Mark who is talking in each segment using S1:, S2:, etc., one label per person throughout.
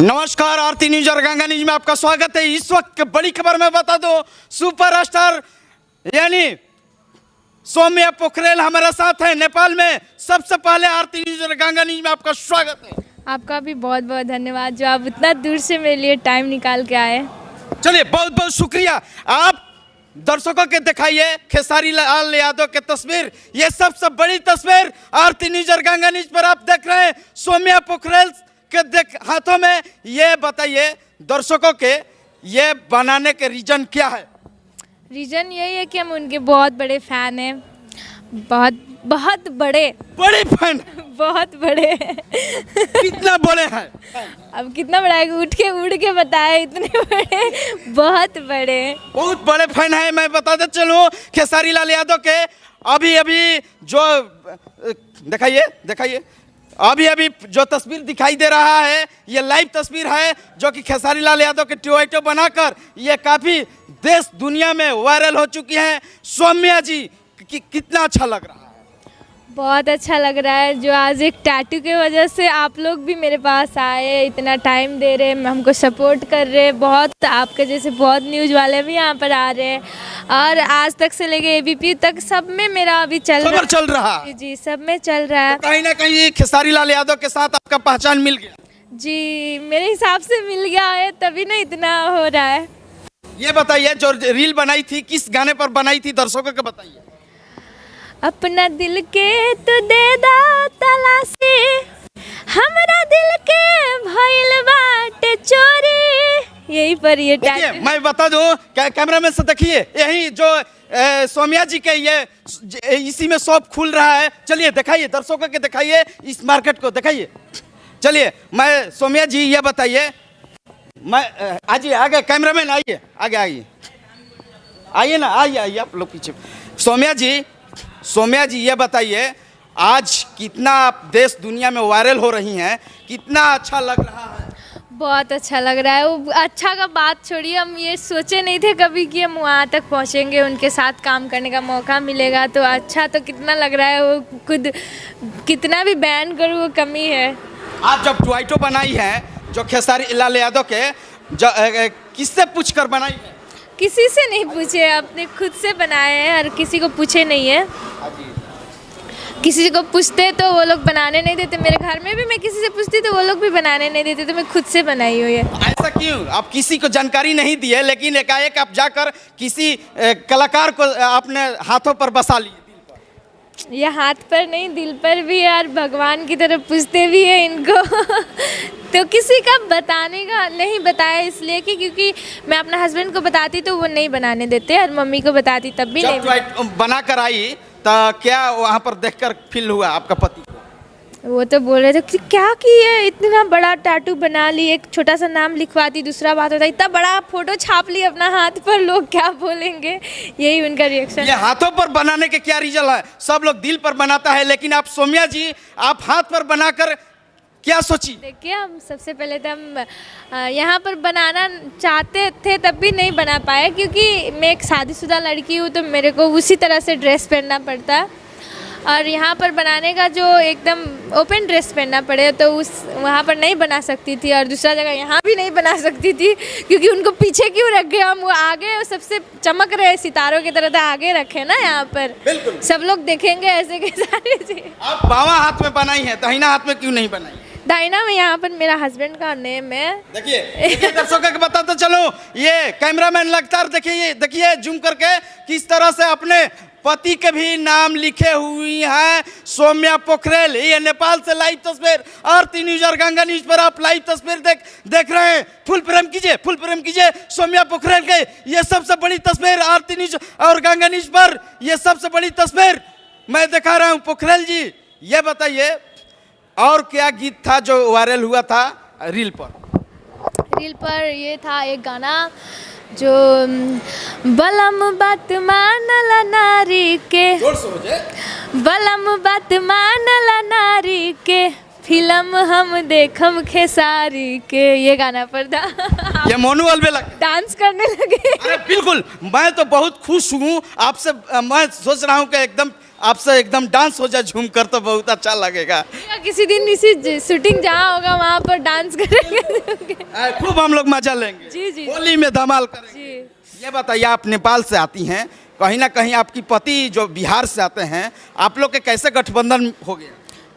S1: नमस्कार, आरती न्यूज और गंगा न्यूज में आपका स्वागत है। इस वक्त की बड़ी खबर मैं बता दूं, सुपरस्टार यानी सौम्या पोखरेल हमारे साथ है नेपाल में। सबसे पहले आरती न्यूज और गंगा न्यूज में आपका स्वागत है।
S2: आपका भी बहुत बहुत धन्यवाद जो आप इतना दूर से मेरे लिए टाइम निकाल के आए।
S1: चलिए, बहुत बहुत शुक्रिया। आप दर्शकों के दिखाइए खेसारी लाल यादव की तस्वीर। ये सबसे बड़ी तस्वीर आरती न्यूज और गंगा न्यूज पर आप देख रहे हैं। सौम्या पोखरेल के हाथों में, ये बताइए दर्शकों के, ये बनाने के रीजन क्या है?
S2: रीजन यही है कि हम उनके बहुत बड़े फैन हैं। बहुत बहुत बड़े
S1: फैन।
S2: बहुत बड़े
S1: कितना बड़े हैं?
S2: अब कितना बड़ा है, उड़ के बताए, इतने बड़े, बहुत बड़े
S1: फैन है। मैं बताते चलूं खेसारी लाल यादव के अभी जो दिखाइए अभी जो तस्वीर दिखाई दे रहा है, ये लाइव तस्वीर है जो कि खेसारी लाल यादव के ट्वीट बनाकर ये काफ़ी देश दुनिया में वायरल हो चुकी है। सौम्या जी कितना अच्छा लग रहा है?
S2: बहुत अच्छा लग रहा है जो आज एक टैटू के वजह से आप लोग भी मेरे पास आए, इतना टाइम दे रहे हैं, हमको सपोर्ट कर रहे हैं। बहुत आपके जैसे बहुत न्यूज़ वाले भी यहाँ पर आ रहे हैं और आज तक से लेके एबीपी तक सब में मेरा अभी चल रहा है। जी, सब में चल रहा है।
S1: तो कहीं ना कहीं खेसारी लाल यादव के साथ आपका पहचान मिल गया?
S2: जी, मेरे हिसाब से मिल गया है, तभी ना इतना हो रहा है।
S1: ये बताइए, जो रील बनाई थी किस गाने पर बनाई थी, दर्शकों को बताइए।
S2: अपना दिल के तू दे दा तलाशी, हमरा दिल के भइल बाटे चोरी, यही पर ये टैटू।
S1: मैं बता दूं, कैमरा में से देखिए, यही जो सौम्या जी के ये इसी में शॉप खुल रहा है। चलिए दिखाइए, दर्शकों के दिखाइए, इस मार्केट को दिखाइए। चलिए, मैं सौम्या जी ये बताइए, मैं आइए आगे, कैमरामैन आइए, आगे आइए ना, आइए आप लोग पीछे। सौम्या जी ये बताइए, आज कितना आप देश दुनिया में वायरल हो रही हैं, कितना अच्छा लग रहा है?
S2: बहुत अच्छा लग रहा है। वो अच्छा का बात छोड़िए, हम ये सोचे नहीं थे कभी कि हम वहाँ तक पहुँचेंगे, उनके साथ काम करने का मौका मिलेगा। तो अच्छा तो कितना लग रहा है, वो खुद कितना भी बैन करूँ वो कमी है।
S1: आप जब ट्वीट बनाई है जो खेसारी लाल यादव के, किससे पूछ कर बनाई है?
S2: किसी से नहीं पूछे, अपने खुद से बनाए हैं और किसी को पूछे नहीं है। किसी को पूछते तो वो लोग बनाने नहीं देते। मेरे घर में भी मैं किसी से पूछती तो वो लोग भी बनाने नहीं देते, तो मैं खुद से बनाई हुई है।
S1: ऐसा क्यों? आप किसी को जानकारी नहीं दी है, लेकिन एकाएक आप जाकर किसी कलाकार को अपने हाथों पर बसा लिए?
S2: ये हाथ पर नहीं, दिल पर भी है और भगवान की तरफ पूछते भी है इनको तो किसी का बताने का नहीं बताया, इसलिए कि क्योंकि मैं अपना हस्बैंड को बताती तो वो नहीं बनाने देते और मम्मी को बताती तब भी नहीं।
S1: बना कर आई तो क्या वहाँ पर देखकर फील हुआ आपका पति?
S2: वो तो बोल रहे थे कि क्या किए, इतना बड़ा टैटू बना ली, एक छोटा सा नाम लिखवाती, दूसरा बात होता इतना बड़ा फोटो छाप ली अपना हाथ पर, लोग क्या बोलेंगे, यही उनका रिएक्शन।
S1: ये हाथों पर बनाने के क्या रीजन है? सब लोग दिल पर बनाता है, लेकिन आप सौम्या जी आप हाथ पर बनाकर क्या सोची?
S2: देखिए, हम सबसे पहले तो हम यहाँ पर बनाना चाहते थे, तब भी नहीं बना पाए क्योंकि मैं एक शादीशुदा लड़की हूँ, तो मेरे को उसी तरह से ड्रेस पहनना पड़ता है और यहाँ पर बनाने का जो एकदम ओपन ड्रेस पहनना पड़े तो वहाँ पर नहीं बना सकती थी और दूसरा जगह यहाँ भी नहीं बना सकती थी क्योंकि उनको पीछे क्यों रख गए हम, वो आगे सबसे चमक रहे सितारों की तरह, तो आगे रखे ना यहाँ पर, सब लोग देखेंगे ऐसे के सारे चीज।
S1: आप बावां हाथ में बनाई है, दाहिना हाथ में क्यों नहीं बनाई?
S2: दाहिना में यहाँ पर मेरा हस्बैंड का नेम है।
S1: देखिए दर्शकों को बताते चलो, ये कैमरामैन लगातार देखिए जूम करके किस तरह से अपने पति के भी नाम लिखे हुई हैं सौम्या पोखरेल। ये नेपाल से लाइव तस्वीर आरती न्यूज और गंगा न्यूज पर आप लाइव तस्वीर देख रहे हैं। फुल प्रेम कीजिए सौम्या पोखरेल के। ये सबसे बड़ी तस्वीर आरती न्यूज और गंगा न्यूज पर, ये सबसे बड़ी तस्वीर मैं दिखा रहा हूँ। पोखरेल जी ये बताइए, और क्या गीत था जो वायरल हुआ था रील पर?
S2: रील पर ये था एक गाना जो बलम बात मानला नारी के, बलम बात मानला नारी के, फिल्म हम देखम खेसारी के, ये गाना पर था।
S1: ये मोनू अलबेला
S2: डांस करने लगे।
S1: अरे बिल्कुल, मैं तो बहुत खुश हूँ आपसे। मैं सोच रहा हूँ कि एकदम आपसे एकदम डांस हो जाए झूम कर तो बहुत अच्छा लगेगा।
S2: या किसी दिन इसी शूटिंग जहाँ होगा वहाँ पर डांस करेंगे।
S1: खूब हम लोग मजा लेंगे।
S2: जी जी
S1: होली में धमाल करेंगे।
S2: जी।
S1: ये बताइए, आप नेपाल से आती हैं, कहीं ना कहीं आपकी पति जो बिहार से आते हैं, आप लोग के कैसे गठबंधन हो गया?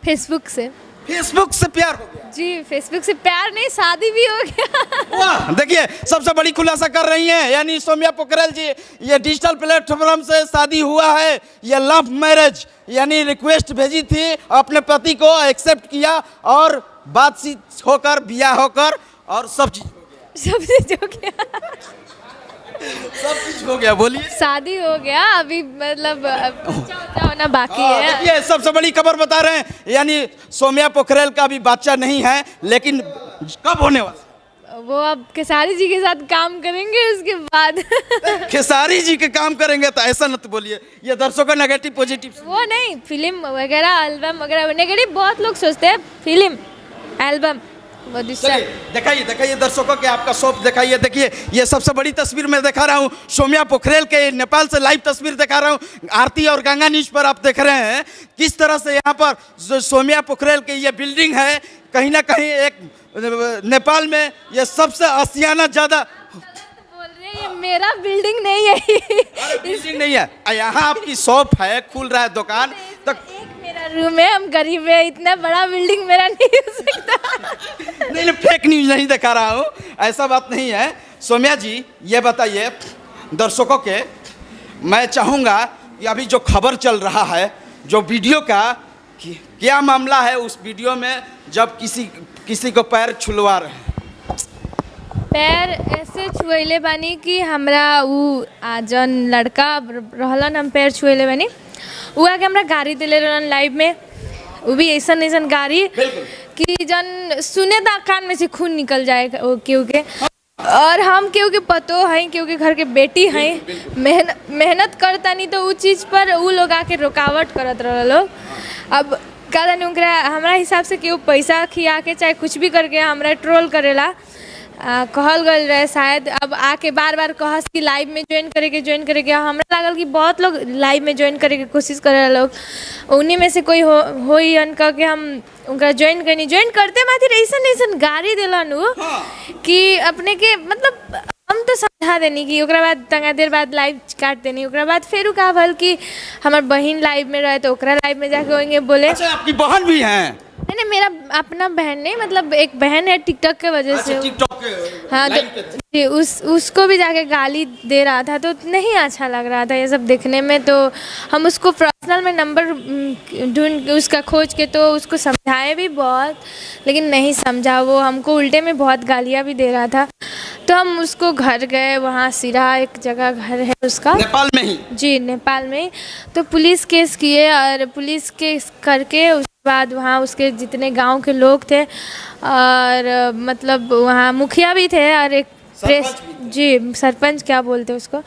S2: फेसबुक से।
S1: फेसबुक से प्यार हो गया?
S2: जी फेसबुक से प्यार नहीं, शादी भी हो गया।
S1: वाह, देखिए सबसे बड़ी खुलासा कर रही हैं, यानी सौम्या पोखरेल जी, ये डिजिटल प्लेटफॉर्म से शादी हुआ है, ये लव मैरिज, यानी रिक्वेस्ट भेजी थी, अपने पति को एक्सेप्ट किया और बातचीत होकर ब्याह होकर और सब चीज हो गया।
S2: सब चीज हो गया।
S1: सब चीज हो गया। बोलिए।
S2: शादी हो गया, अभी मतलब बच्चा होना बाकी है।
S1: देखिए सबसे बड़ी खबर बता रहे हैं, यानी सौम्या पोखरेल का अभी बच्चा नहीं है, लेकिन कब होने वाला?
S2: वो अब खेसारी जी के साथ काम करेंगे उसके बाद।
S1: खेसारी जी के काम करेंगे तो ऐसा मत बोलिए, ये दर्शकों का नेगेटिव पॉजिटिव।
S2: वो नहीं, फिल्म वगैरह एल्बम वगैरह, नेगेटिव बहुत लोग सोचते हैं, फिल्म एल्बम वो दूसरा।
S1: दिखाइए दिखाइए दर्शकों के आपका शॉप दिखाइए। देखिए ये सबसे बड़ी तस्वीर मैं दिखा रहा हूँ, सौम्या पोखरेल के नेपाल से लाइव तस्वीर दिखा रहा हूँ। आरती और गंगा न्यूज पर आप देख रहे हैं किस तरह से यहाँ पर जो सौम्या पोखरेल की ये बिल्डिंग है, कहीं ना कहीं एक नेपाल में ये सबसे आसियाना ज़्यादा।
S2: बोल रहे हैं, ये मेरा बिल्डिंग नहीं है।
S1: बिल्डिंग नहीं है, यहाँ आपकी शॉप है, खुल रहा है दुकान तो।
S2: एक मेरा रूम है, हम गरीब है, इतना बड़ा बिल्डिंग मेरा नहीं हो सकता।
S1: नहीं फेक न्यूज नहीं दिखा रहा हूँ, ऐसा बात नहीं है। सौम्या जी ये बताइए दर्शकों के, मैं चाहूँगा कि अभी जो खबर चल रहा है, जो वीडियो का क्या मामला है, उस वीडियो में जब किसी को पैर छुलवा रहे हैं,
S2: पैर ऐसे छुएले बानी कि हमरा उ जन लड़का रहलन, हम पैर छुएले बानी, उ आके हमरा गाड़ी दिले रहलन लाइव में, वो भी ऐसा गाड़ी कि जन सुने ता कान में से खून निकल जाए केहू के। और हम केहू के पतो हैं, केहू के घर के बेटी हैं, मेहनत करता नहीं तो उ चीज़ पर उ लोग आके रुकावट करत रह लोग। अब का उनका हमारा हिसाब से केहू पैसा खिया के चाहे कुछ भी करके हमरा ट्रोल करेला कहल गल रहे शायद। अब आके बार बार कहस कि लाइव में ज्वाइन करेके। हमरा लागल कि बहुत लोग लाइव में ज्वाइन करे के कोशिश करे लोग, उन्हीं में से कोई होई कह के हम उनका ज्वाइन करते माथि ऐसा गाड़ी दिलन कि अपने के मतलब हम तो समझा देनी कि ओकरा बाद तंगा देर बाद लाइव काट देनी। ओकरा बाद फिर का भल कि हमार बहन लाइव में रहे तो ओकरा लाइव में जाके होंगे बोले।
S1: अच्छा आपकी बहन भी हैं?
S2: नहीं मेरा अपना बहन नहीं, मतलब एक बहन है टिकटॉक के वजह से।
S1: टिकटॉक के
S2: हाँ जी, उसको भी जाके गाली दे रहा था, तो नहीं अच्छा लग रहा था ये सब देखने में। तो हम उसको पर्सनल में नंबर ढूंढ उसका खोज के तो उसको समझाए भी बहुत, लेकिन नहीं समझा। वो हमको उल्टे में बहुत गालियाँ भी दे रहा था। तो हम उसको घर गए, वहाँ सिरा एक जगह घर है उसका,
S1: नेपाल में ही। जी
S2: नेपाल में। तो पुलिस केस किए और पुलिस केस करके उसके बाद वहाँ उसके जितने गांव के लोग थे और मतलब वहाँ मुखिया भी थे और एक प्रेस जी सरपंच क्या बोलते उसको,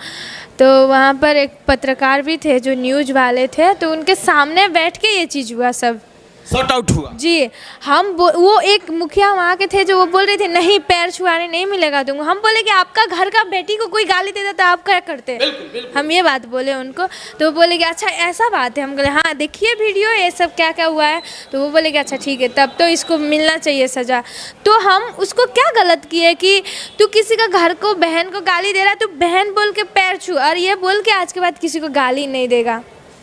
S2: तो वहाँ पर एक पत्रकार भी थे जो न्यूज़ वाले थे, तो उनके सामने बैठ के ये चीज़ हुआ, सब
S1: सॉर्ट आउट हुआ। जी
S2: वो एक मुखिया वहाँ के थे जो वो बोल रहे थे नहीं पैर छुआने नहीं मिलेगा तुमको। हम बोले कि आपका घर का बेटी को कोई गाली देता तो आप क्या करते? बिल्कुल। हम ये बात बोले उनको, तो वो बोले कि अच्छा ऐसा बात है। हम बोले हाँ देखिए वीडियो ये सब क्या क्या हुआ है। तो वो बोले कि अच्छा ठीक है, तब तो इसको मिलना चाहिए सज़ा। तो हम उसको क्या गलत किए कि तू किसी का घर को बहन को गाली दे रहा है, तू बहन बोल के पैर छू और ये बोल के आज के बाद किसी को गाली नहीं देगा,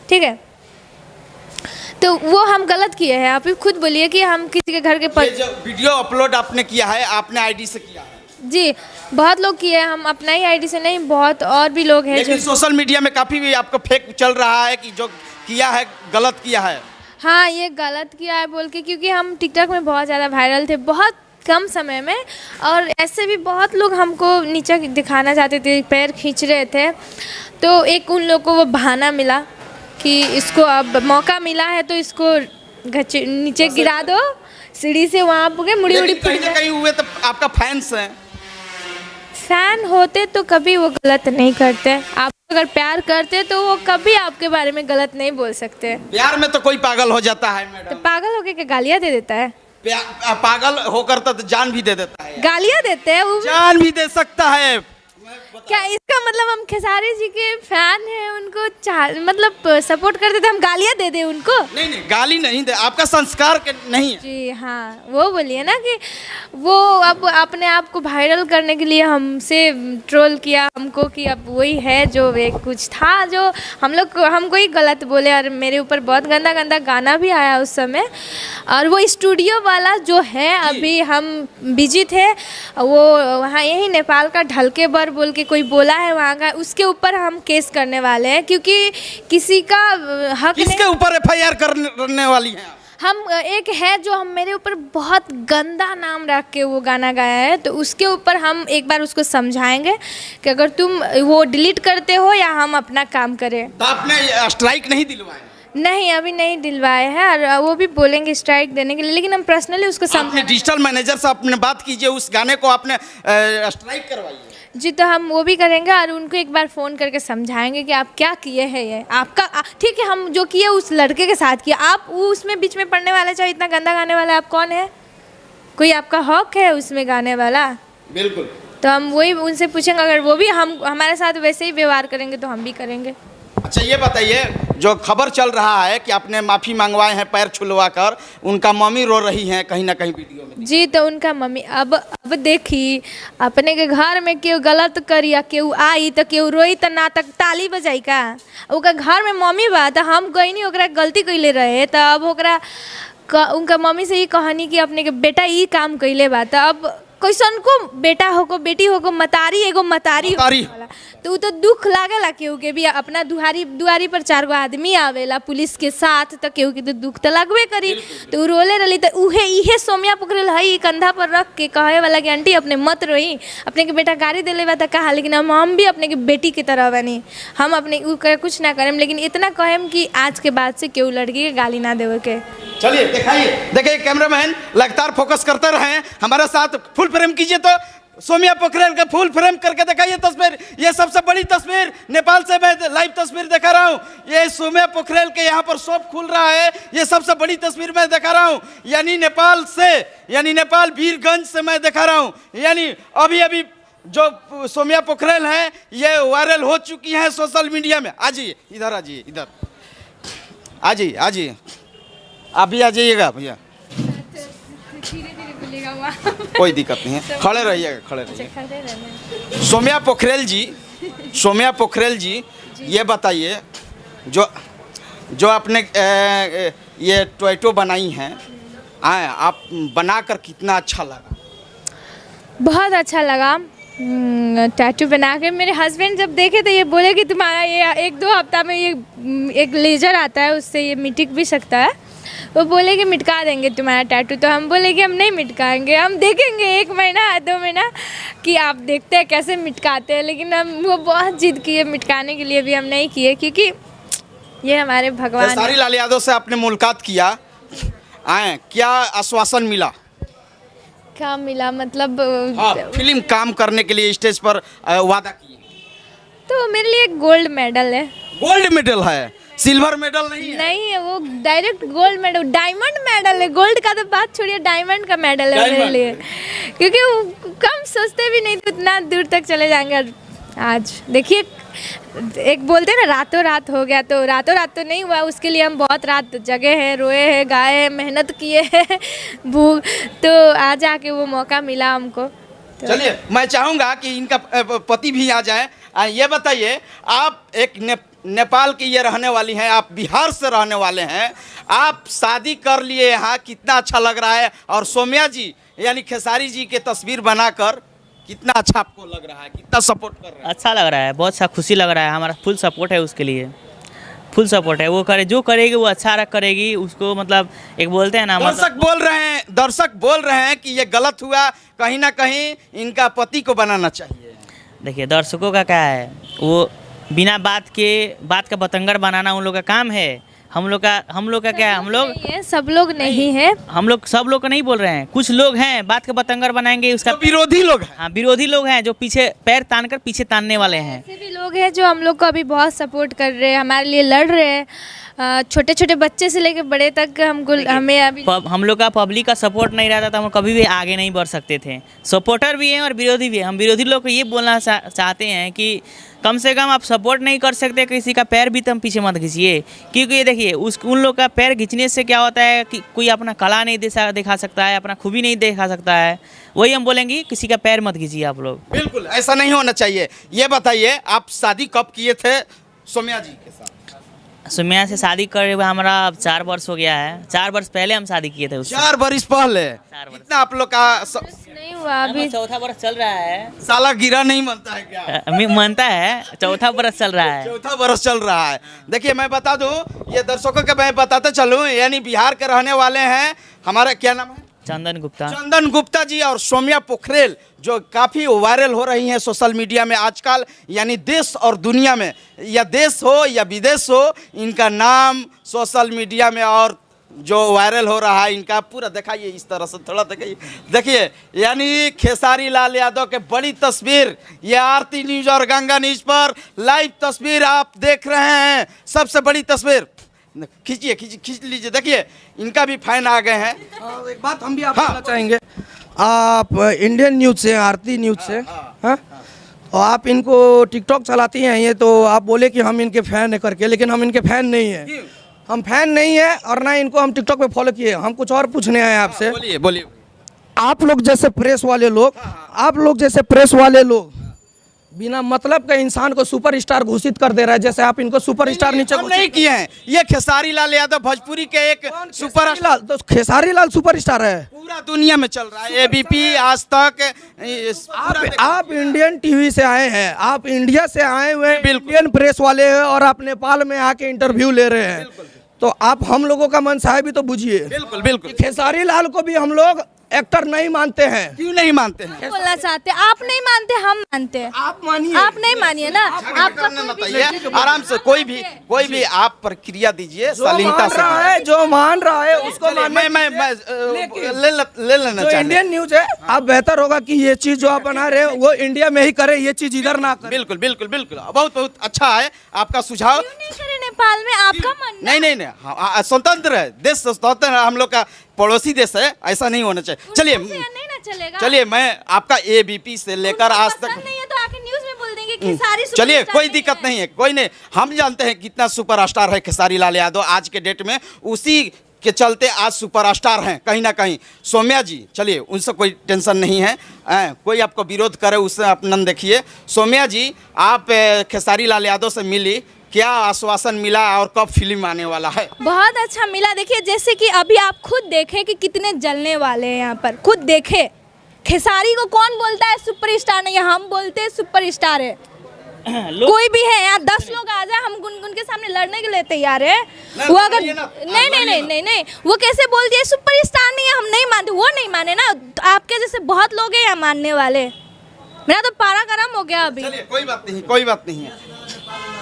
S2: ठीक है? तो वो हम गलत किए हैं। आप ही खुद बोलिए कि हम किसी के घर के
S1: जो वीडियो अपलोड आपने किया है, आपने आईडी से किया है?
S2: जी बहुत लोग किए हैं, हम अपना ही आईडी से नहीं, बहुत और भी लोग हैं।
S1: लेकिन सोशल मीडिया में काफ़ी भी आपको फेक चल रहा है कि जो किया है गलत किया है।
S2: हाँ ये गलत किया है बोल के, क्योंकि हम टिकटॉक में बहुत ज़्यादा वायरल थे बहुत कम समय में, और ऐसे भी बहुत लोग हमको नीचे दिखाना चाहते थे, पैर खींच रहे थे। तो एक उन लोग को वो बहाना मिला कि इसको अब मौका मिला है तो इसको नीचे गिरा दो सीढ़ी से, वहाँ पे मुड़ी उड़ी
S1: कहीं हुए तो आपका फैंस हैं।
S2: फैन होते तो कभी वो गलत नहीं करते। आप अगर प्यार करते तो वो कभी आपके बारे में गलत नहीं बोल सकते।
S1: प्यार में तो कोई पागल हो जाता है मैडम।
S2: तो पागल होके क्या गालियाँ दे देता है?
S1: पागल होकर तो जान भी दे देता है।
S2: गालियाँ देते हैं वो,
S1: जान भी दे सकता है।
S2: क्या इसका इसका मतलब हम खेसारी जी के फैन हैं, उनको मतलब सपोर्ट करते थे, हम गालियाँ दे दें उनको?
S1: नहीं नहीं, गाली नहीं दे, आपका संस्कार के नहीं है।
S2: जी हाँ, वो बोलिए ना कि वो अब अपने आप को वायरल करने के लिए हमसे ट्रोल किया हमको कि अब वही है जो एक कुछ था जो हमको ही गलत बोले, और मेरे ऊपर बहुत गंदा गंदा गाना भी आया उस समय। और वो स्टूडियो वाला जो है, अभी हम बिजी थे, वो वहाँ यही नेपाल का ढलके बर बोल के कोई बोला है वहाँ का, उसके ऊपर हम केस करने वाले हैं, क्योंकि किसी का हक
S1: किसके ऊपर एफआईआर करने वाली हैं आप?
S2: हम एक है जो हम मेरे ऊपर बहुत गंदा नाम रख के वो गाना गाया है, तो उसके ऊपर हम एक बार उसको समझाएंगे कि अगर तुम वो डिलीट करते हो या हम अपना काम करें।
S1: तो आपने स्ट्राइक नहीं दिलवाया?
S2: नहीं, अभी नहीं दिलवाए हैं, और वो भी बोलेंगे स्ट्राइक देने के लिए, लेकिन हम पर्सनली उसको
S1: आपने डिजिटल मैनेजर से अपने बात कीजिए, उस गाने को आपने स्ट्राइक करवाइए।
S2: जी, तो हम वो भी करेंगे और उनको एक बार फ़ोन करके समझाएंगे कि आप क्या किए हैं, ये आपका ठीक है, हम जो किए उस लड़के के साथ किए, आप वो उसमें बीच में पढ़ने वाले, चाहे इतना गंदा गाने वाला, आप कौन है? कोई आपका हक है उसमें गाने वाला?
S1: बिल्कुल।
S2: तो हम वही उनसे पूछेंगे, अगर वो भी हमारे साथ वैसे ही व्यवहार करेंगे तो हम भी करेंगे।
S1: अच्छा ये बताइए, जो खबर चल रहा है कि आपने माफ़ी मंगवाए हैं पैर छुलवा कर, उनका मम्मी रो रही हैं कहीं ना कहीं वीडियो में।
S2: जी, तो उनका मम्मी अब देखी, अपने के घर में केहू गलत करी या केहू आई तो केहू रोई तो नाटक ताली बजाई का, ओकर घर में मम्मी बा तो हम कहीं नहीं ओकरा गलती कैले रहे, तो अब ओकरा उनका मम्मी से ये कहानी कि अपने के बेटा ये काम कैले बा, तो अब कैसन को बेटा हो को बेटी हो को मतारी एगो मतारी वाला, तो वो तो दुख लागेला केहू के भी, अपना दुआरी पर 4 गो आदमी आवेला पुलिस के साथ, तो केहू के तो दुख तो लगबे करी। तो उ रोले रही, तो उहे इहे सोम्या पोखरेल हई कंधा पर रख के कहे वाला कि आंटी अपने मत रोई, अपने के बेटा गाड़ी दिले बा तो कहा, लेकिन हम भी अपने के बेटी की तरह बनी, हम अपने कुछ ना करें, लेकिन इतना कहें कि आज के बाद से केहू लड़की के गाली ना देवे के।
S1: चलिए दिखाइए, देखिए कैमरामैन लगातार फोकस करते रहे हमारे साथ, फुल फ्रेम कीजिए, तो सोम्या पोखरेल का फुल फ्रेम करके दिखाइए तस्वीर। ये सबसे बड़ी तस्वीर नेपाल से मैं लाइव तस्वीर दिखा रहा हूँ, ये सोम्या पोखरेल के यहाँ पर शॉप खुल रहा है, ये सबसे बड़ी तस्वीर मैं दिखा रहा हूँ, यानी नेपाल से, यानी नेपाल वीरगंज से मैं दिखा रहा हूँ। यानी अभी अभी जो सोम्या पोखरेल हैं ये वायरल हो चुकी हैं सोशल मीडिया में। आ जाइए इधर, आ जाइए इधर, आ जाइए, आ जाइए, आप भी आ जाइएगा भैया, कोई दिक्कत नहीं है, खड़े रहिएगा, खड़े रहिए। सोम्या पोखरेल जी ये बताइए, जो आपने ये टोयटो बनाई हैं, आप बनाकर कितना अच्छा लगा?
S2: बहुत अच्छा लगा टैटू बना के। मेरे हस्बैंड जब देखे तो ये बोले कि तुम्हारा ये 1-2 हफ्ता में ये एक लेजर आता है, उससे ये मिट भी सकता है, वो बोले कि मिटका देंगे तुम्हारा टैटू। तो हम बोले कि हम नहीं मिटकाएंगे, हम देखेंगे 1 महीना 2 महीना कि आप देखते हैं कैसे मिटकाते हैं, लेकिन हम वो बहुत जिद किए मिटकाने के लिए, भी हम नहीं किए, क्योंकि ये हमारे भगवान।
S1: खेसारी लाल यादव से आपने मुलाकात किया, क्या आश्वासन मिला?
S2: क्या मिला मतलब?
S1: हाँ, फिल्म काम करने के लिए स्टेज पर वादा किए,
S2: तो मेरे लिए गोल्ड मेडल है।
S1: गोल्ड मेडल है, सिल्वर मेडल नहीं है?
S2: नहीं है, वो direct gold medal, diamond medal है, गोल्ड का तो बात छोड़िए, डायमंड का मेडल है मेरे लिए, क्योंकि वो कम सोचते भी नहीं तो इतना दूर तक चले जाएंगे। आज देखिए, एक बोलते हैं ना रातों रात हो गया, तो रातों रात तो नहीं हुआ, उसके लिए हम बहुत रात जगे हैं, रोए हैं, गाए हैं, मेहनत किए हैं, भूख, तो आज आके वो मौका मिला हमको। तो
S1: चलिए मैं चाहूँगा कि इनका पति भी आ जाए। ये बताइए, आप एक नेपाल की ये रहने वाली हैं, आप बिहार से रहने वाले हैं, आप शादी कर लिए यहाँ, कितना अच्छा लग रहा है, और सोम्या जी यानी खेसारी जी के तस्वीर बनाकर कितना अच्छा आपको लग रहा है, कितना सपोर्ट कर रहे हैं?
S3: अच्छा लग रहा है, बहुत सा खुशी लग रहा है, हमारा फुल सपोर्ट है उसके लिए, फुल सपोर्ट है, वो करे जो करेगी वो अच्छा करेगी, उसको मतलब एक बोलते हैं ना,
S1: दर्शक बोल रहे हैं कि ये गलत हुआ, कहीं ना कहीं इनका पति को बनाना चाहिए।
S3: देखिए दर्शकों का क्या है, वो बिना बात का बतंगर बनाना उन लोग का काम है, हम लोग का क्या है, हम लोग
S2: सब लोग नहीं है,
S3: हम लोग सब लोग का नहीं बोल रहे हैं, कुछ लोग हैं बात का बतंगर बनाएंगे, उसका
S1: विरोधी लोग हैं।
S3: हाँ, विरोधी लोग हैं जो पीछे पैर तान कर पीछे तानने वाले हैं।
S2: ऐसे भी लोग हैं जो हम लोग को अभी बहुत सपोर्ट कर रहे हैं, हमारे लिए लड़ रहे हैं, छोटे छोटे बच्चे से लेकर बड़े तक हमें अभी
S3: हम लोग का पब्लिक का सपोर्ट नहीं रहता तो हम कभी भी आगे नहीं बढ़ सकते थे। सपोर्टर भी हैं और विरोधी भी हैं। हम विरोधी लोग को ये बोलना चाहते हैं कि कम से कम आप सपोर्ट नहीं कर सकते किसी का पैर भी तुम पीछे मत खींचिए, क्योंकि ये देखिए उन लोग का पैर खींचने से क्या होता है कि कोई अपना कला नहीं दिखा सकता है, अपना खूबी नहीं दिखा सकता है। वही हम बोलेंगे किसी का पैर मत खींचिए आप लोग।
S1: बिल्कुल ऐसा नहीं होना चाहिए। ये बताइए आप शादी कब किए थे सौम्या जी के साथ?
S3: सौम्या से शादी करे हुए हमारा 4 वर्ष हो गया है। 4 वर्ष पहले हम शादी किए थे उससे।
S1: 4 वर्ष पहले?
S3: 4 वर्ष।
S1: इतना आप लोग का
S2: नहीं हुआ अभी।
S3: चौथा वर्ष चल रहा है।
S1: साला गिरा नहीं मनता है क्या?
S3: मनता है, चौथा वर्ष चल रहा है।
S1: चौथा वर्ष चल रहा है। देखिए मैं बता दूं, ये दर्शकों को मैं बताते चलूं, यानी बिहार के रहने वाले हैं। हमारा क्या नाम है?
S3: चंदन गुप्ता।
S1: चंदन गुप्ता जी और सौम्या पोखरेल जो काफ़ी वायरल हो रही हैं सोशल मीडिया में आजकल, यानी देश और दुनिया में, या देश हो या विदेश हो, इनका नाम सोशल मीडिया में और जो वायरल हो रहा है इनका पूरा दिखाइए इस तरह से, थोड़ा दिखाइए। देखिए यानी खेसारी लाल यादव के बड़ी तस्वीर, ये आरती न्यूज़ और गंगा न्यूज़ पर लाइव तस्वीर आप देख रहे हैं। सबसे बड़ी तस्वीर खींचिए, खींच लीजिए। देखिए इनका भी फैन आ गए हैं।
S4: एक बात हम भी आप बोलना चाहेंगे। आप इंडियन न्यूज़ से, आरती न्यूज़ से, हाँ, और आप इनको टिकटॉक चलाती हैं, ये तो आप बोले कि हम इनके फैन है करके, लेकिन हम इनके फैन नहीं हैं। हम फैन नहीं है और ना इनको हम टिकटॉक पे फॉलो किए। हम कुछ और पूछने आए आपसे।
S1: बोलिए बोलिए।
S4: आप लोग जैसे प्रेस वाले लोग, आप लोग जैसे प्रेस वाले लोग बिना मतलब के इंसान को सुपरस्टार घोषित कर दे रहा है, जैसे आप इनको सुपरस्टार नीचे
S1: हम नहीं किए हैं। ये खेसारी लाल यादव भोजपुरी के एक सुपरस्टार,
S4: तो खेसारी लाल सुपरस्टार है,
S1: पूरा दुनिया में चल रहा है। एबीपी, आज तक,
S4: आप इंडियन टीवी से आए हैं, आप इंडिया से आए हुए हैं, इंडियन प्रेस वाले हैं, और आप नेपाल में आके इंटरव्यू ले रहे हैं। तो आप हम लोगों का मनसा है भी तो बुझिए।
S1: बिल्कुल बिल्कुल।
S4: खेसारी लाल को भी हम लोग एक्टर नहीं मानते हैं।
S1: क्यों नहीं मानते हैं?
S2: बोलना चाहते, आप नहीं मानते, हम मानते हैं।
S4: आप मानिए,
S2: आप नहीं मानिए ना। आपका
S1: बताइए आराम से, कोई भी आप प्रक्रिया दीजिए शालीनता से।
S4: जो मान रहा है उसको
S1: मैं ले लेना
S4: जो
S1: चाहिए।
S4: इंडियन न्यूज है, आप बेहतर होगा कि ये चीज जो आप बना रहे हो वो इंडिया में ही करे, ये चीज इधर ना करे।
S1: बिल्कुल बिल्कुल बिल्कुल, बहुत बहुत अच्छा है आपका सुझाव।
S2: क्यों नहीं करे नेपाल में? आपका मन
S1: नहीं, स्वतंत्र है देश, स्वतंत्र है, हम लोग का पड़ोसी देश है, ऐसा नहीं होना चाहिए। चलिए चलिए, मैं आपका एबीपी से लेकर आज तक
S2: नहीं है तो आके न्यूज़ में बोल देंगे खेसारी।
S1: चलिए कोई दिक्कत नहीं है, कोई नहीं। हम जानते हैं कितना सुपरस्टार है खेसारी लाल यादव आज के डेट में, उसी के चलते आज सुपरस्टार हैं कहीं ना कहीं सौम्या जी। चलिए उनसे कोई टेंशन नहीं है, कोई आपको विरोध करे उससे आप न देखिए। सौम्या जी, आप खेसारी लाल यादव से मिली, क्या आश्वासन मिला और कब फिल्म आने वाला है?
S2: बहुत अच्छा मिला। देखिए जैसे कि अभी आप खुद देखें कि कितने जलने वाले हैं यहाँ पर, खुद देखे। खेसारी को कौन बोलता है सुपरस्टार नहीं है? हम बोलते हैं सुपरस्टार है। कोई भी है यहाँ 10 लोग आ जाए, हम उनके सामने लड़ने के लिए तैयार है। वो अगर नहीं, वो कैसे बोल दिए सुपरस्टार नहीं है, हम नहीं मानते, वो नहीं माने ना। आपके जैसे बहुत लोग हैं यहाँ मानने वाले। मेरा तो पारा गरम हो गया अभी।
S1: चलिए कोई बात नहीं, कोई बात नहीं है,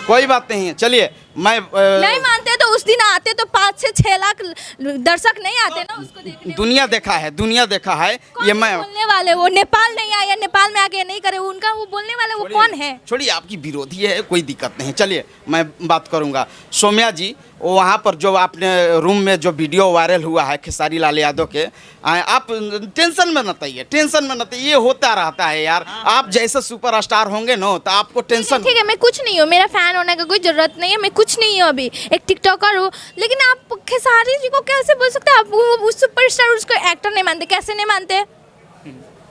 S1: कोई बात नहीं है। चलिए मैं
S2: नहीं मानते तो उस दिन आते तो 5 से 6 लाख दर्शक नहीं आते ना उसको देखने।
S1: दुनिया देखा है, दुनिया देखा है। ये मैं
S2: बोलने वाले, वो नेपाल नहीं आया, नेपाल में आके नहीं करे, उनका वो बोलने वाले वो कौन है?
S1: छोड़िए, आपकी विरोधी है, कोई दिक्कत नहीं। चलिए मैं बात करूंगा। सौम्या जी, वहाँ पर जो आपने रूम में जो वीडियो वायरल हुआ है खेसारी लाल यादव के, आप टेंशन में न आइए, टेंशन में न आइए, ये होता रहता है यार। आप जैसे सुपरस्टार होंगे ना तो आपको टेंशन।
S2: ठीक है, मैं कुछ नहीं हूँ, मेरा फैन होने का कोई जरूरत नहीं है, मैं कुछ नहीं हूँ, अभी एक टिकटॉकर हूँ। लेकिन आप खेसारी जी को कैसे बोल सकते हैं? आप उस सुपरस्टार, उसको एक्टर नहीं मानते? कैसे नहीं मानते?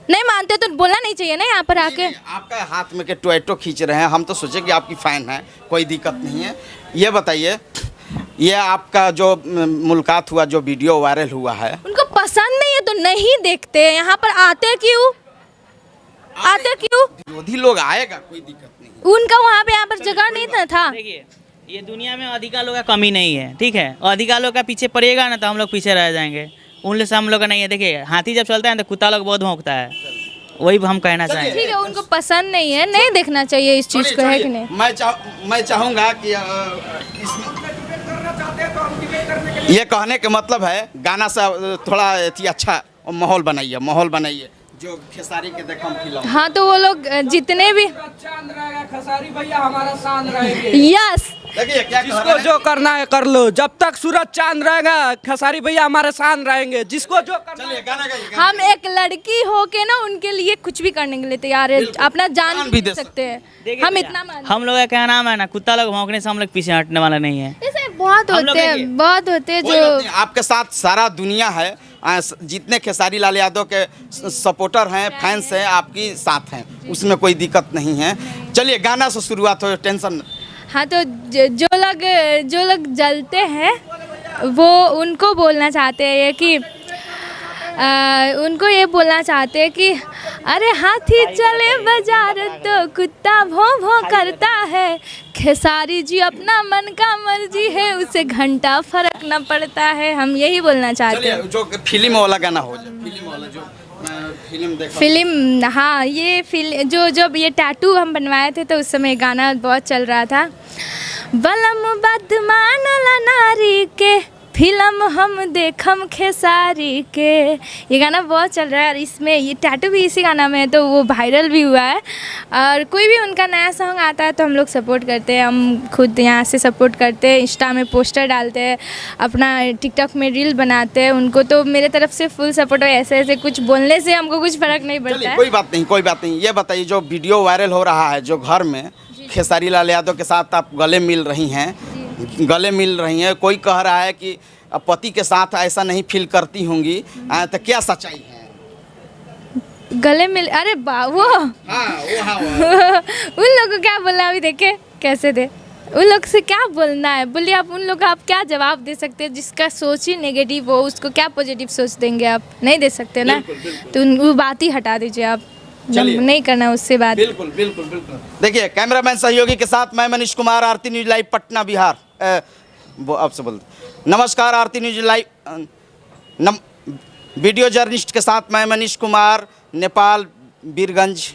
S2: नहीं मानते तो बोलना नहीं चाहिए ना यहाँ पर आके।
S1: आपका हाथ में के टोयटो खींच रहे हैं, हम तो सोचे कि आपकी फैन है, कोई दिक्कत नहीं है। ये बताइए, ये आपका जो मुलाकात हुआ, जो वीडियो वायरल हुआ है,
S2: उनको पसंद नहीं है तो नहीं देखते। यहाँ पर आते क्यों? आते क्यों?
S1: विरोधी लोग आएगा, कोई दिक्कत नहीं।
S2: उनका वहाँ पे यहाँ पर जगह नहीं था।
S3: देखिए ये दुनिया में अधिकार लोग का कमी नहीं है, ठीक है। अधिकार लोग का पीछे पड़ेगा ना तो हम लोग पीछे रह जाएंगे। उन लोग से हम लोग का नहीं है। देखिए हाथी जब चलता है तो कुत्ता लोग बहुत भौंकता है, वही हम कहना चाहेंगे।
S2: ठीक है, उनको पसंद नहीं है, नहीं देखना चाहिए इस चीज़ को, है कि नहीं?
S1: मैं चाहूँगा कि ये कहने का मतलब है गाना से थोड़ा अच्छा माहौल बनाइए जो खेसारी के देखो हम फिल्म।
S2: हाँ तो वो लोग जितने भी
S4: चांद रहेगा, खेसारी भैया हमारा चांद रहेगा।
S2: यस,
S1: देखिए क्या कह
S5: जिसको
S1: रहे हैं।
S5: जो करना है कर लो, जब तक सूरज चांद रहेगा खेसारी भैया हमारे साथ रहेंगे। जिसको जो करना
S1: चलिए
S5: है
S1: गाना गाइए।
S6: हम एक लड़की हो के ना उनके लिए कुछ भी करने के लिए तैयार है, अपना जान
S1: जान
S6: भी
S1: भी
S6: दे
S1: दे
S6: सकते हैं।
S3: देखिए
S6: हम
S3: भैया,
S6: इतना मानते
S3: हम लोग का क्या नाम है ना, कुत्ता लोग भौंकने से हम लोग पीछे हटने वाला नहीं है।
S2: ऐसे बहुत
S3: हम लोग
S2: होते
S3: देखिए।
S2: हैं, बहुत होते हैं
S1: कोई बात
S2: जो
S1: नहीं, आपके साथ सारा दुनिया है। जितने खेसारी लाल यादव के सपोर्टर हैं, फैंस हैं, आपकी साथ हैं, उसमें कोई दिक्कत नहीं है। चलिए गाना से शुरुआत हो, टेंशन।
S2: हाँ, तो जो लोग जलते हैं वो उनको बोलना चाहते हैं कि उनको ये बोलना चाहते हैं कि अरे हाथी चले बाजार तो कुत्ता भौं भौं करता है, खेसारी जी अपना मन का मर्जी है, उसे घंटा फर्क न पड़ता है। हम यही बोलना चाहते
S1: चलिए
S2: हैं।
S1: जो फिल्म वाला गाना हो जाए, फिल्म वाला जो फिल्म देखा।
S2: फिल्म, हाँ, ये फिल्म जो जब ये टैटू हम बनवाए थे तो उस समय गाना बहुत चल रहा था। बलम बदमान ला नारी के फिल्म हम देखम खेसारी के, ये गाना बहुत चल रहा है और इसमें ये टैटू भी इसी गाना में है तो वो वायरल भी हुआ है। और कोई भी उनका नया सॉन्ग आता है तो हम लोग सपोर्ट करते हैं, हम खुद यहाँ से सपोर्ट करते हैं, इंस्टा में पोस्टर डालते हैं, अपना टिकटॉक में रील बनाते हैं। उनको तो मेरे तरफ से फुल सपोर्ट है, ऐसे ऐसे कुछ बोलने से हमको कुछ फ़र्क नहीं पड़ता
S1: चलिए
S2: है।
S1: कोई बात नहीं, कोई बात नहीं। ये बताइए जो वीडियो वायरल हो रहा है, जो घर में खेसारी लाल यादव के साथ आप गले मिल रही हैं, कोई कह रहा है कि पति के साथ ऐसा नहीं फील करती होंगी, तो क्या सच्चाई है?
S2: गले मिल, अरे वो उन लोगों को क्या बोलना, अभी देखे कैसे थे, उन लोग से क्या बोलना है, बोलिए आप। उन लोग को आप क्या जवाब दे सकते हैं? जिसका सोच ही नेगेटिव हो उसको क्या पॉजिटिव सोच देंगे? आप नहीं दे सकते ना, तो वो बात ही हटा दीजिए आप,
S1: चलिए।
S2: नहीं करना उससे बात।
S1: बिल्कुल बिल्कुल बिल्कुल। देखिए कैमरामैन सहयोगी के साथ मैं मनीष कुमार, आरती न्यूज लाइव पटना बिहार। वो आपसे बोलते नमस्कार, आरती न्यूज लाइव वीडियो जर्नलिस्ट के साथ मैं मनीष कुमार, नेपाल बीरगंज।